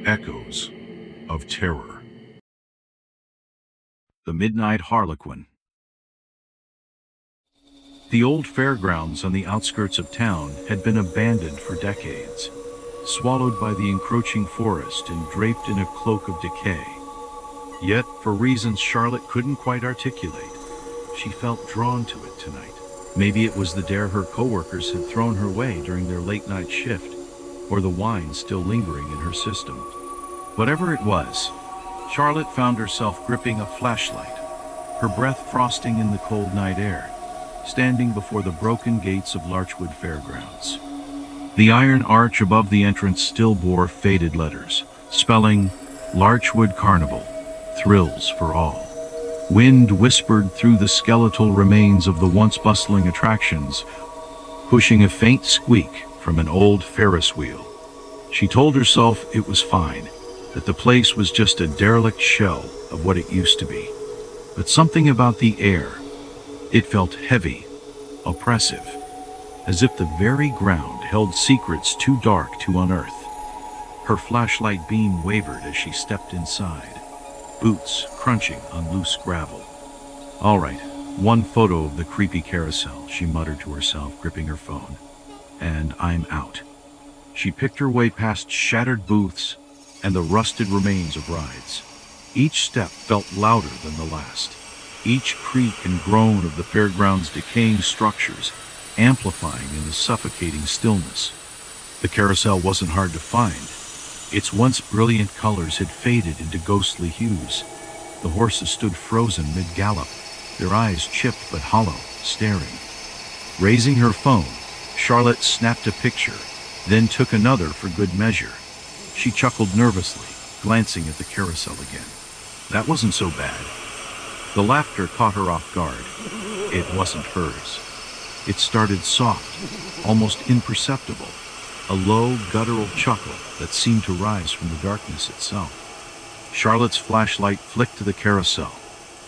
Echoes of Terror. The Midnight Harlequin. The old fairgrounds on the outskirts of town had been abandoned for decades, swallowed by the encroaching forest and draped in a cloak of decay. Yet, for reasons Charlotte couldn't quite articulate, she felt drawn to it tonight. Maybe it was the dare her coworkers had thrown her way during their late-night shift, or the wine still lingering in her system. Whatever it was, Charlotte found herself gripping a flashlight, her breath frosting in the cold night air, standing before the broken gates of Larchwood Fairgrounds. The iron arch above the entrance still bore faded letters, spelling Larchwood Carnival, thrills for all. Wind whispered through the skeletal remains of the once bustling attractions, pushing a faint squeak from an old Ferris wheel. She told herself it was fine, that the place was just a derelict shell of what it used to be. But something about the air, it felt heavy, oppressive, as if the very ground held secrets too dark to unearth. Her flashlight beam wavered as she stepped inside, boots crunching on loose gravel. All right, one photo of the creepy carousel, she muttered to herself, gripping her phone. And I'm out. She picked her way past shattered booths and the rusted remains of rides. Each step felt louder than the last, each creak and groan of the fairground's decaying structures amplifying in the suffocating stillness. The carousel wasn't hard to find. Its once brilliant colors had faded into ghostly hues. The horses stood frozen mid-gallop, their eyes chipped but hollow, staring. Raising her phone, Charlotte snapped a picture, then took another for good measure. She chuckled nervously, glancing at the carousel again. That wasn't so bad. The laughter caught her off guard. It wasn't hers. It started soft, almost imperceptible, a low, guttural chuckle that seemed to rise from the darkness itself. Charlotte's flashlight flicked to the carousel,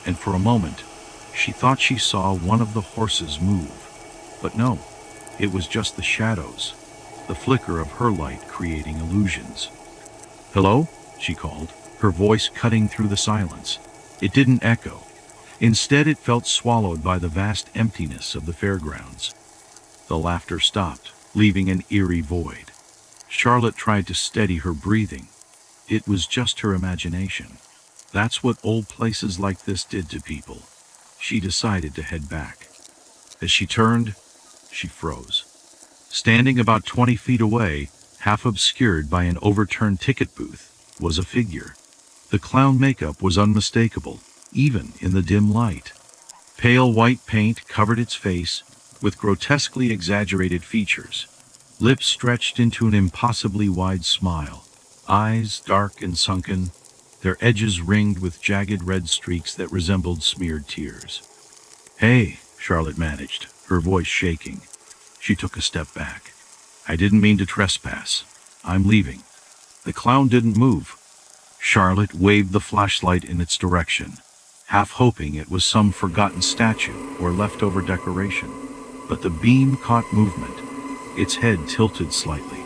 and for a moment, she thought she saw one of the horses move. But no, it was just the shadows, the flicker of her light creating illusions. "Hello?" she called, her voice cutting through the silence. It didn't echo. Instead, it felt swallowed by the vast emptiness of the fairgrounds. The laughter stopped, leaving an eerie void. Charlotte tried to steady her breathing. It was just her imagination. That's what old places like this did to people. She decided to head back. As she turned, she froze. Standing about 20 feet away, half obscured by an overturned ticket booth, was a figure. The clown makeup was unmistakable, even in the dim light. Pale white paint covered its face, with grotesquely exaggerated features. Lips stretched into an impossibly wide smile, eyes dark and sunken, their edges ringed with jagged red streaks that resembled smeared tears. "Hey," Charlotte managed, her voice shaking. She took a step back. "I didn't mean to trespass. I'm leaving." The clown didn't move. Charlotte waved the flashlight in its direction, half hoping it was some forgotten statue or leftover decoration. But the beam caught movement. Its head tilted slightly,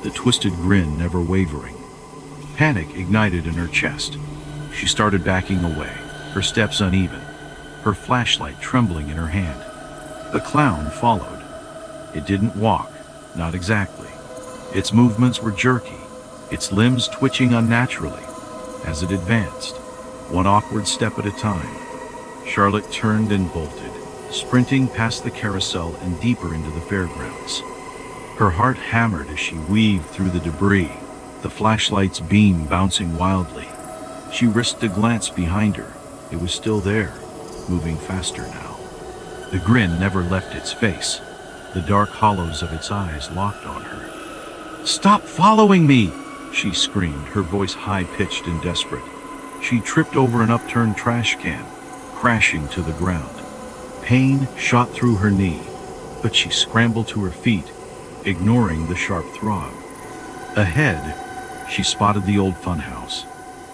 the twisted grin never wavering. Panic ignited in her chest. She started backing away, her steps uneven, her flashlight trembling in her hand. The clown followed. It didn't walk, not exactly. Its movements were jerky, its limbs twitching unnaturally. As it advanced, one awkward step at a time, Charlotte turned and bolted, sprinting past the carousel and deeper into the fairgrounds. Her heart hammered as she weaved through the debris, the flashlight's beam bouncing wildly. She risked a glance behind her. It was still there, moving faster now. The grin never left its face. The dark hollows of its eyes locked on her. "Stop following me!" she screamed, her voice high-pitched and desperate. She tripped over an upturned trash can, crashing to the ground. Pain shot through her knee, but she scrambled to her feet, ignoring the sharp throb. Ahead, she spotted the old funhouse,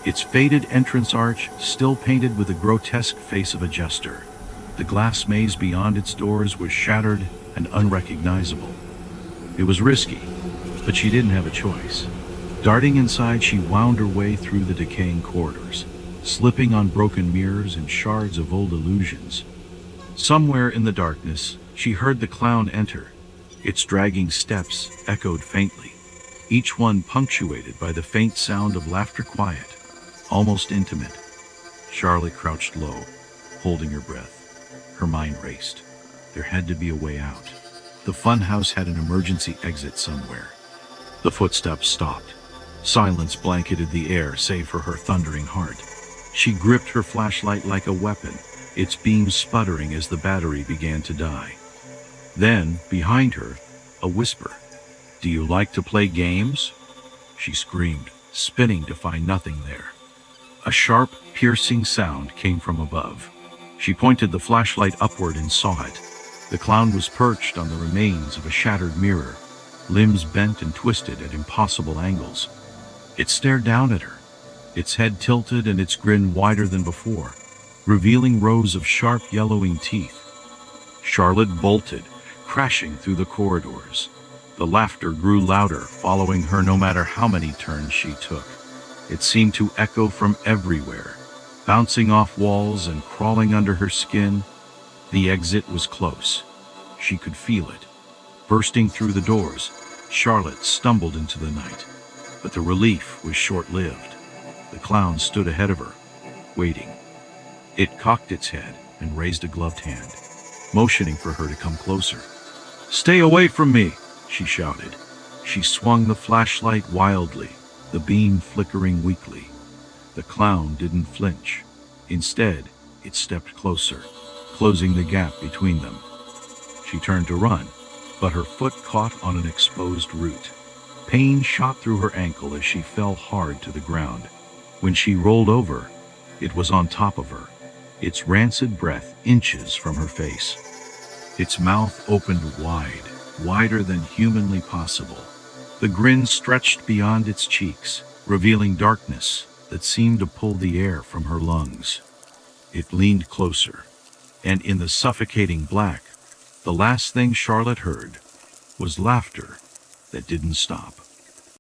its faded entrance arch still painted with the grotesque face of a jester. The glass maze beyond its doors was shattered and unrecognizable. It was risky, but she didn't have a choice. Darting inside, she wound her way through the decaying corridors, slipping on broken mirrors and shards of old illusions. Somewhere in the darkness, she heard the clown enter. Its dragging steps echoed faintly, each one punctuated by the faint sound of laughter, quiet, almost intimate. Charlotte crouched low, holding her breath. Her mind raced. There had to be a way out. The funhouse had an emergency exit somewhere. The footsteps stopped. Silence blanketed the air, save for her thundering heart. She gripped her flashlight like a weapon, its beams sputtering as the battery began to die. Then, behind her, a whisper. "Do you like to play games?" She screamed, spinning to find nothing there. A sharp, piercing sound came from above. She pointed the flashlight upward and saw it. The clown was perched on the remains of a shattered mirror, limbs bent and twisted at impossible angles. It stared down at her, its head tilted and its grin wider than before, revealing rows of sharp yellowing teeth. Charlotte bolted, crashing through the corridors. The laughter grew louder, following her no matter how many turns she took. It seemed to echo from everywhere, bouncing off walls and crawling under her skin. The exit was close. She could feel it. Bursting through the doors, Charlotte stumbled into the night. But the relief was short-lived. The clown stood ahead of her, waiting. It cocked its head and raised a gloved hand, motioning for her to come closer. "Stay away from me!" she shouted. She swung the flashlight wildly, the beam flickering weakly. The clown didn't flinch. Instead, it stepped closer, closing the gap between them. She turned to run, but her foot caught on an exposed root. Pain shot through her ankle as she fell hard to the ground. When she rolled over, it was on top of her, its rancid breath inches from her face. Its mouth opened wide, wider than humanly possible. The grin stretched beyond its cheeks, revealing darkness that seemed to pull the air from her lungs. It leaned closer, and in the suffocating black, the last thing Charlotte heard was laughter that didn't stop.